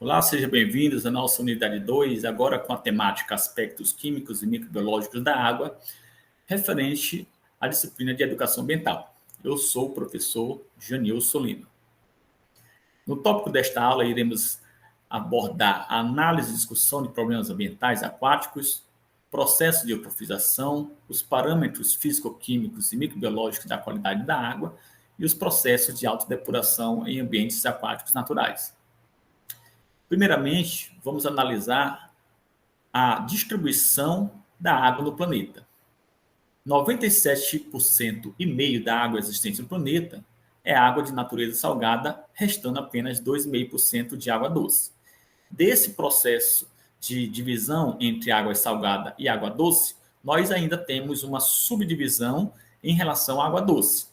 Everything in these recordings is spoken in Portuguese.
Olá, sejam bem-vindos à nossa unidade 2, agora com a temática Aspectos Químicos e Microbiológicos da Água, referente à disciplina de Educação Ambiental. Eu sou o professor Janilson Lima. No tópico desta aula, iremos abordar a análise e discussão de problemas ambientais aquáticos, processo de eutrofização, os parâmetros físico-químicos e microbiológicos da qualidade da água e os processos de autodepuração em ambientes aquáticos naturais. Primeiramente, vamos analisar a distribuição da água no planeta. 97,5% da água existente no planeta é água de natureza salgada, restando apenas 2,5% de água doce. Desse processo de divisão entre água salgada e água doce, nós ainda temos uma subdivisão em relação à água doce.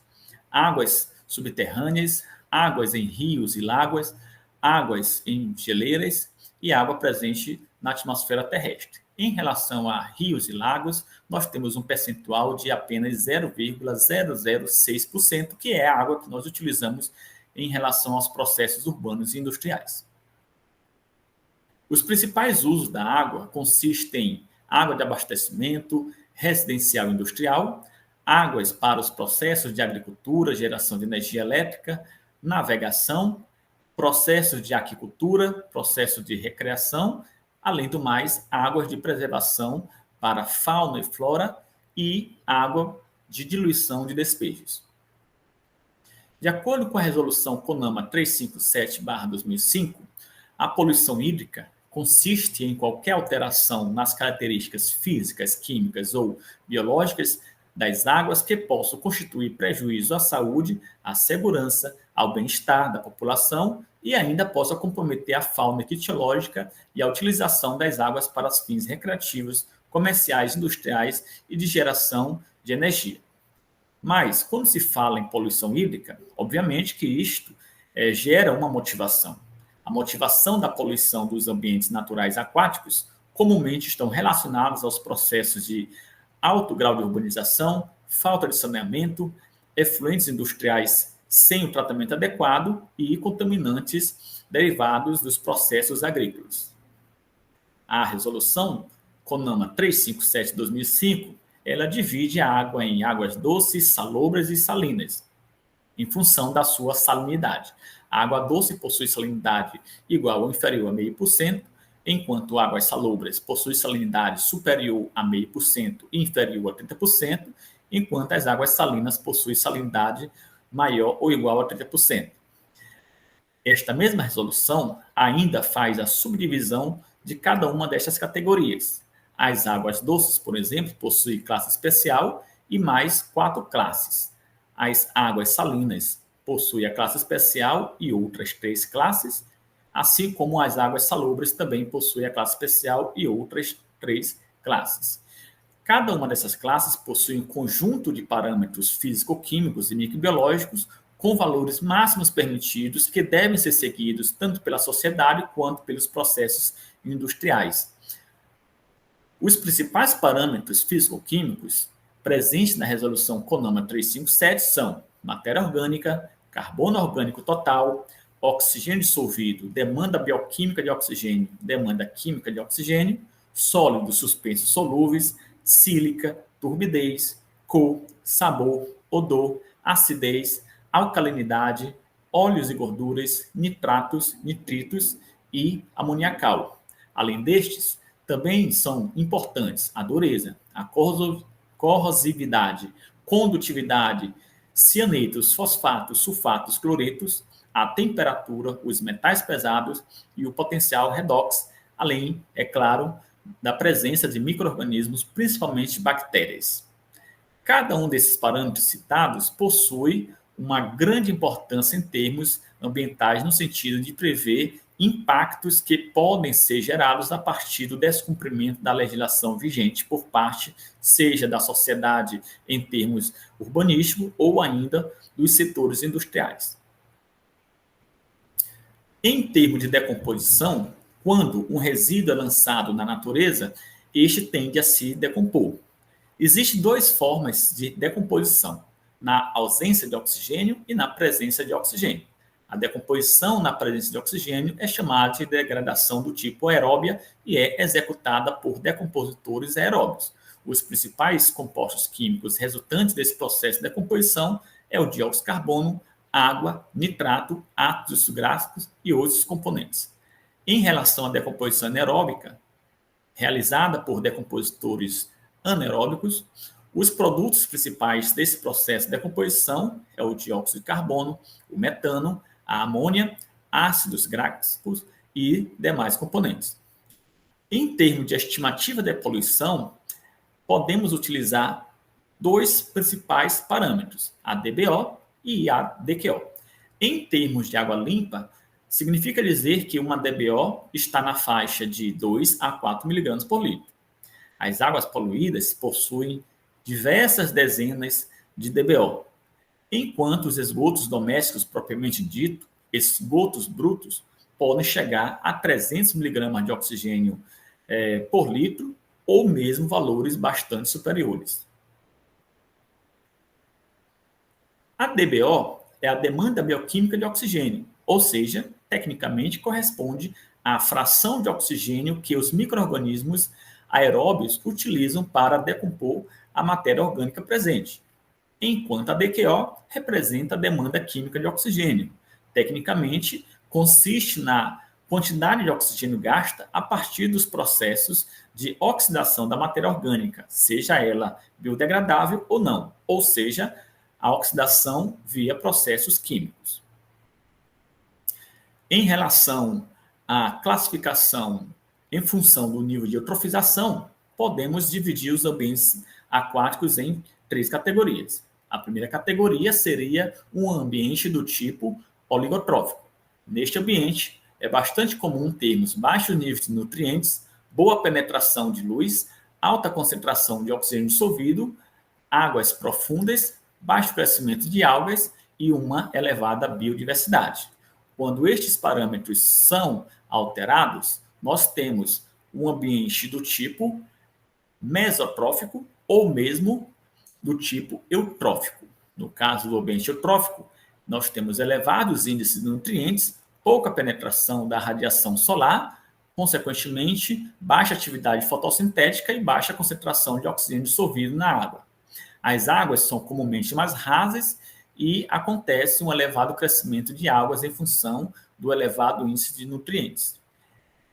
Águas subterrâneas, águas em rios e lagos, águas em geleiras e água presente na atmosfera terrestre. Em relação a rios e lagos, nós temos um percentual de apenas 0,006%, que é a água que nós utilizamos em relação aos processos urbanos e industriais. Os principais usos da água consistem em água de abastecimento residencial e industrial, águas para os processos de agricultura, geração de energia elétrica, navegação, processos de aquicultura, processos de recreação, além do mais, águas de preservação para fauna e flora e água de diluição de despejos. De acordo com a resolução CONAMA 357/2005, a poluição hídrica consiste em qualquer alteração nas características físicas, químicas ou biológicas das águas que possam constituir prejuízo à saúde, à segurança, ao bem-estar da população e ainda possa comprometer a fauna ictiológica e a utilização das águas para fins recreativos, comerciais, industriais e de geração de energia. Mas, quando se fala em poluição hídrica, obviamente que isto gera uma motivação. A motivação da poluição dos ambientes naturais aquáticos comumente estão relacionados aos processos de alto grau de urbanização, falta de saneamento, efluentes industriais sem o tratamento adequado e contaminantes derivados dos processos agrícolas. A resolução CONAMA 357/2005, ela divide a água em águas doces, salobras e salinas, em função da sua salinidade. A água doce possui salinidade igual ou inferior a 0,5%, enquanto águas salobras possuem salinidade superior a 0,5% e inferior a 30%, enquanto as águas salinas possuem salinidade maior ou igual a 30%. Esta mesma resolução ainda faz a subdivisão de cada uma destas categorias. As águas doces, por exemplo, possuem classe especial e mais 4 classes. As águas salinas possuem a classe especial e outras 3 classes, assim como as águas salobras também possuem a classe especial e outras 3 classes. Cada uma dessas classes possui um conjunto de parâmetros físico-químicos e microbiológicos com valores máximos permitidos que devem ser seguidos tanto pela sociedade quanto pelos processos industriais. Os principais parâmetros físico-químicos presentes na resolução CONAMA 357 são matéria orgânica, carbono orgânico total, oxigênio dissolvido, demanda bioquímica de oxigênio, demanda química de oxigênio, sólidos suspensos solúveis, sílica, turbidez, cor, sabor, odor, acidez, alcalinidade, óleos e gorduras, nitratos, nitritos e amoniacal. Além destes, também são importantes a dureza, a corrosividade, condutividade, cianetos, fosfatos, sulfatos, cloretos, a temperatura, os metais pesados e o potencial redox, além, é claro, da presença de micro-organismos, principalmente bactérias. Cada um desses parâmetros citados possui uma grande importância em termos ambientais, no sentido de prever impactos que podem ser gerados a partir do descumprimento da legislação vigente por parte, seja da sociedade em termos urbanísticos ou ainda dos setores industriais. Em termos de decomposição, quando um resíduo é lançado na natureza, este tende a se decompor. Existem 2 formas de decomposição, na ausência de oxigênio e na presença de oxigênio. A decomposição na presença de oxigênio é chamada de degradação do tipo aeróbia e é executada por decompositores aeróbios. Os principais compostos químicos resultantes desse processo de decomposição é o dióxido de carbono, água, nitrato, ácidos gráficos e outros componentes. Em relação à decomposição anaeróbica, realizada por decompositores anaeróbicos, os produtos principais desse processo de decomposição é o dióxido de carbono, o metano, a amônia, ácidos gráficos e demais componentes. Em termos de estimativa de poluição, podemos utilizar dois principais parâmetros, a DBO e a DQO. Em termos de água limpa, significa dizer que uma DBO está na faixa de 2 a 4 mg por litro. As águas poluídas possuem diversas dezenas de DBO, enquanto os esgotos domésticos propriamente dito, esgotos brutos, podem chegar a 300 mg de oxigênio por litro ou mesmo valores bastante superiores. A DBO é a demanda bioquímica de oxigênio, ou seja, tecnicamente corresponde à fração de oxigênio que os micro-organismos aeróbios utilizam para decompor a matéria orgânica presente, enquanto a DQO representa a demanda química de oxigênio. Tecnicamente, consiste na quantidade de oxigênio gasta a partir dos processos de oxidação da matéria orgânica, seja ela biodegradável ou não, ou seja, a oxidação via processos químicos. Em relação à classificação em função do nível de eutrofização, podemos dividir os ambientes aquáticos em 3 categorias. A primeira categoria seria um ambiente do tipo oligotrófico. Neste ambiente, é bastante comum termos baixos níveis de nutrientes, boa penetração de luz, alta concentração de oxigênio dissolvido, águas profundas, baixo crescimento de algas e uma elevada biodiversidade. Quando estes parâmetros são alterados, nós temos um ambiente do tipo mesotrófico ou mesmo do tipo eutrófico. No caso do ambiente eutrófico, nós temos elevados índices de nutrientes, pouca penetração da radiação solar, consequentemente, baixa atividade fotossintética e baixa concentração de oxigênio dissolvido na água. As águas são comumente mais rasas e acontece um elevado crescimento de águas em função do elevado índice de nutrientes.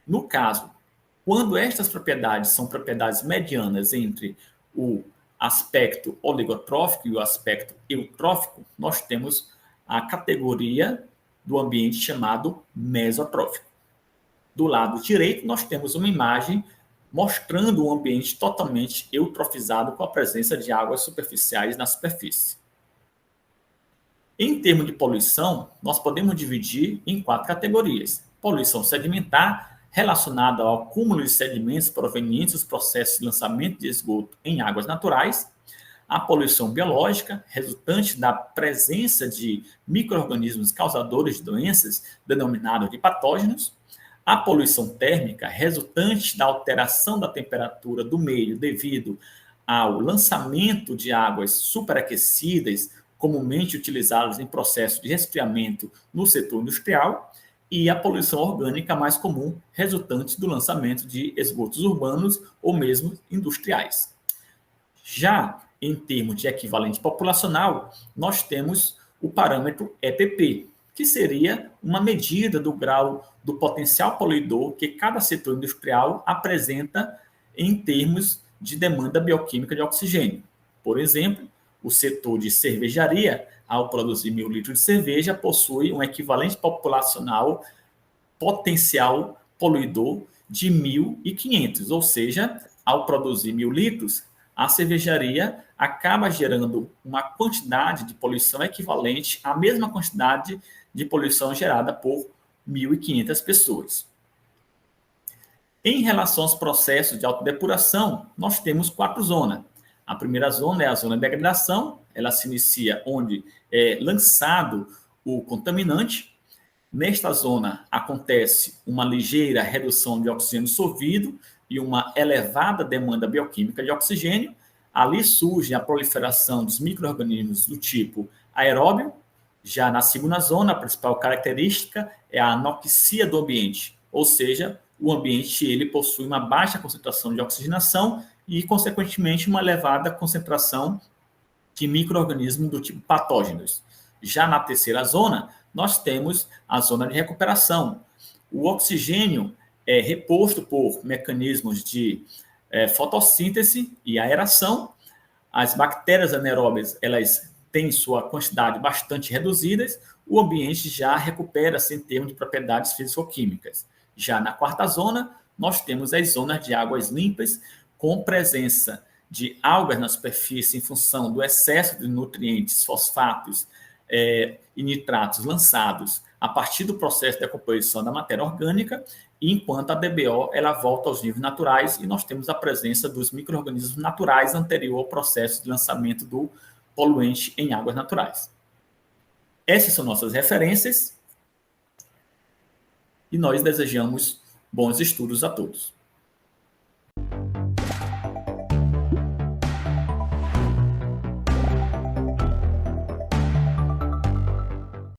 No caso, quando estas propriedades são propriedades medianas entre o aspecto oligotrófico e o aspecto eutrófico, nós temos a categoria do ambiente chamado mesotrófico. Do lado direito, nós temos uma imagem mostrando um ambiente totalmente eutrofizado com a presença de águas superficiais na superfície. Em termos de poluição, nós podemos dividir em 4 categorias. Poluição sedimentar, relacionada ao acúmulo de sedimentos provenientes dos processos de lançamento de esgoto em águas naturais. A poluição biológica, resultante da presença de micro-organismos causadores de doenças, denominados de patógenos. A poluição térmica, resultante da alteração da temperatura do meio devido ao lançamento de águas superaquecidas, comumente utilizadas em processo de resfriamento no setor industrial, e a poluição orgânica mais comum, resultante do lançamento de esgotos urbanos ou mesmo industriais. Já em termos de equivalente populacional, nós temos o parâmetro EPP, que seria uma medida do grau do potencial poluidor que cada setor industrial apresenta em termos de demanda bioquímica de oxigênio. Por exemplo, o setor de cervejaria, ao produzir 1.000 litros de cerveja, possui um equivalente populacional potencial poluidor de 1.500, ou seja, ao produzir 1.000 litros, a cervejaria acaba gerando uma quantidade de poluição equivalente à mesma quantidade de poluição gerada por 1.500 pessoas. Em relação aos processos de autodepuração, nós temos 4 zonas. A primeira zona é a zona de degradação, ela se inicia onde é lançado o contaminante. Nesta zona acontece uma ligeira redução de oxigênio dissolvido e uma elevada demanda bioquímica de oxigênio. Ali surge a proliferação dos micro-organismos do tipo aeróbio, Já na segunda zona, a principal característica é a anoxia do ambiente, ou seja, o ambiente ele possui uma baixa concentração de oxigenação e, consequentemente, uma elevada concentração de micro-organismos do tipo patógenos. Já na terceira zona, nós temos a zona de recuperação. O oxigênio é reposto por mecanismos de fotossíntese e aeração. As bactérias anaeróbias, elas têm sua quantidade bastante reduzidas. O ambiente já recupera-se em termos de propriedades físico-químicas. Já na quarta zona, nós temos as zonas de águas limpas, com presença de algas na superfície em função do excesso de nutrientes, fosfatos e nitratos lançados a partir do processo de decomposição da matéria orgânica, enquanto a DBO ela volta aos níveis naturais e nós temos a presença dos micro-organismos naturais anterior ao processo de lançamento do poluente em águas naturais. Essas são nossas referências e nós desejamos bons estudos a todos.